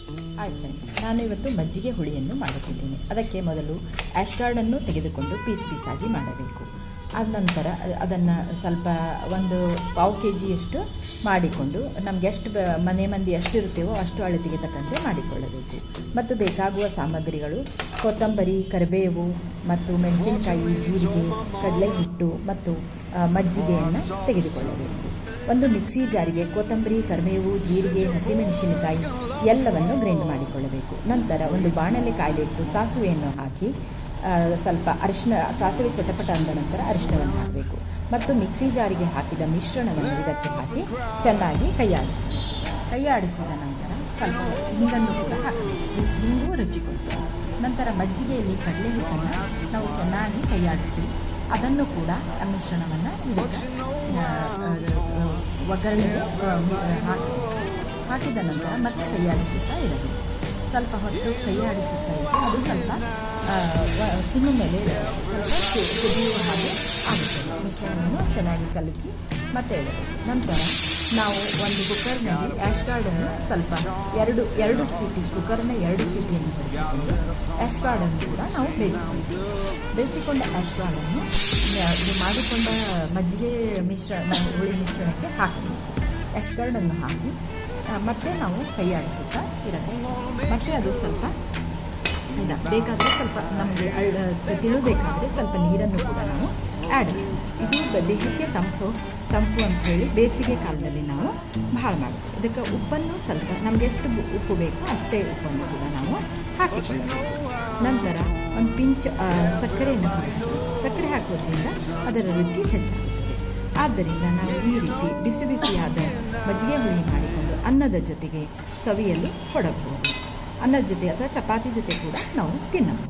Hi friends, ನಾನು ಇವತ್ತು ಮಜ್ಜಿಗೆ ಹುಳಿಯನ್ನು ಮಾಡುತ್ತಿದ್ದೇನೆ. ಅದಕ್ಕೆ ಮೊದಲು ಆ್ಯಶ್ಗಾರ್ಡನ್ನು ತೆಗೆದುಕೊಂಡು ಪೀಸ್ ಆಗಿ ಮಾಡಬೇಕು. ಆದ ನಂತರ ಅದನ್ನು ಸ್ವಲ್ಪ ಒಂದು ಪಾವು KGಯಷ್ಟು ಮಾಡಿಕೊಂಡು ನಮಗೆ ಎಷ್ಟು ಮನೆ ಮಂದಿ ಎಷ್ಟು ಇರ್ತೀವೋ ಅಷ್ಟು ಅಳತೆಗೆ ತಕ್ಕಂತೆ ಮಾಡಿಕೊಳ್ಳಬೇಕು. ಮತ್ತು ಬೇಕಾಗುವ ಸಾಮಗ್ರಿಗಳು ಕೊತ್ತಂಬರಿ, ಕರಿಬೇವು ಮತ್ತು ಮೆಣಸಿನಕಾಯಿ, ಜೀರಿಗೆ, ಕಡಲೆ ಹಿಟ್ಟು ಮತ್ತು ಮಜ್ಜಿಗೆಯನ್ನು ತೆಗೆದುಕೊಳ್ಳಬೇಕು. ಒಂದು ಮಿಕ್ಸಿ ಜಾರಿಗೆ ಕೊತ್ತಂಬರಿ, ಕರಿಬೇವು, ಜೀರಿಗೆ, ಹಸಿಮೆಣಸಿನಕಾಯಿ ಎಲ್ಲವನ್ನು ಗ್ರೈಂಡ್ ಮಾಡಿಕೊಳ್ಳಬೇಕು. ನಂತರ ಒಂದು ಬಾಣಲೆ ಕಾಯ್ಲಿಟ್ಟು ಸಾಸಿವೆಯನ್ನು ಹಾಕಿ ಸ್ವಲ್ಪ ಸಾಸಿವೆ ಚಟಪಟ ಅಂದ ನಂತರ ಅರಿಶಿಣವನ್ನು ಹಾಕಬೇಕು. ಮತ್ತು ಮಿಕ್ಸಿ ಜಾರಿಗೆ ಹಾಕಿದ ಮಿಶ್ರಣವನ್ನು ಇದಕ್ಕೆ ಹಾಕಿ ಚೆನ್ನಾಗಿ ಕೈಯಾಡಿಸಿದ ನಂತರ ಸ್ವಲ್ಪ ಹಿಂಗನ್ನು ಕೂಡ ಹಾಕಬೇಕು. ಹಿಂಗು ರುಚಿ ಕೊಡ್ತೇವೆ. ನಂತರ ಮಜ್ಜಿಗೆಯಲ್ಲಿ ಕಡಲೆ ಹಿಟ್ಟನ್ನು ನಾವು ಚೆನ್ನಾಗಿ ಕೈಯಾಡಿಸಿ ಅದನ್ನು ಕೂಡ ಮಿಶ್ರಣವನ್ನು ಇದಕ್ಕೆ ಒಗ್ಗರಣೆಗೆ ಹಾಕಿದ ನಂತರ ಮತ್ತೆ ಕೈಯಾಡಿಸುತ್ತಾ ಇರಬೇಕು. ಸ್ವಲ್ಪ ಹೊತ್ತು ಕೈಯಾಡಿಸುತ್ತಾ ಇದ್ದರೆ ಅದು ಸ್ವಲ್ಪ ಸಿಮ್ಮಿ ಮೇಲೆ ಸ್ವಲ್ಪ ಕುದಿಯುವ ಹಾಗೆ ಆಗುತ್ತದೆ. ಮಿಶ್ರಣವನ್ನು ಚೆನ್ನಾಗಿ ಕಲಕಿ ಮತ್ತೆ ಇಡಬೇಕು. ನಂತರ ನಾವು ಒಂದು ಕುಕ್ಕರ್ನಲ್ಲಿ ಆ್ಯಶ್ಗಾರ್ಡನ್ನು ಸ್ವಲ್ಪ ಎರಡು ಸೀಟಿ ಕುಕ್ಕರ್ನ 2 ಸೀಟಿಯನ್ನು ಹೊರಿಸಿಕೊಂಡು ಆ್ಯಶ್ಗಾರ್ಡನ್ನು ಕೂಡ ನಾವು ಬೇಯಿಸಿಕೊಂಡ ಆ್ಯಶ್ಗಾರ್ಡನ್ನು ಇದು ಮಾಡಿಕೊಂಡ ಮಜ್ಜಿಗೆ ಹುಳಿ ಮಿಶ್ರಣಕ್ಕೆ ಹಾಕಬೇಕು. ಆ್ಯಶ್ಗಾರ್ಡನ್ನು ಹಾಕಿ ಮತ್ತೆ ನಾವು ಕೈಯಾಡಿಸುತ್ತಾ ಇರಬೇಕು. ಮತ್ತು ಅದು ಸ್ವಲ್ಪ ಬೇಕಾದರೆ ಸ್ವಲ್ಪ ನಮಗೆ ತಿಳಬೇಕಾದರೆ ಸ್ವಲ್ಪ ನೀರನ್ನು ಕೂಡ ನಾವು ಆ್ಯಡ್ ಇದು ದೇಹಕ್ಕೆ ತಂಪು ಅಂತ ಹೇಳಿ ಬೇಸಿಗೆ ಕಾಲದಲ್ಲಿ ನಾವು ಭಾಳ ಮಾಡ್ತೀವಿ. ಇದಕ್ಕೆ ಉಪ್ಪನ್ನು ಸ್ವಲ್ಪ ನಮಗೆ ಎಷ್ಟು ಉಪ್ಪು ಬೇಕೋ ಅಷ್ಟೇ ಉಪ್ಪನ್ನು ಕೂಡ ನಾವು ಹಾಕಿಕೊಳ್ಳಬೇಕು. ನಂತರ ಒಂದು ಪಿಂಚ್ ಸಕ್ಕರೆಯನ್ನು ಹಾಕಬೇಕು. ಸಕ್ಕರೆ ಹಾಕೋದ್ರಿಂದ ಅದರ ರುಚಿ ಹೆಚ್ಚಾಗುತ್ತದೆ. ಆದ್ದರಿಂದ ನಾವು ಈ ರೀತಿ ಬಿಸಿಯಾದ ಮಜ್ಜಿಗೆ ಹುಳಿ ಮಾಡಿಕೊಂಡು ಅನ್ನದ ಜೊತೆಗೆ ಸವಿಯಲು ಕೊಡಬಹುದು. ಅನ್ನದ ಜೊತೆ ಅಥವಾ ಚಪಾತಿ ಜೊತೆ ಕೂಡ ನಾವು ತಿನ್ನಬಹುದು.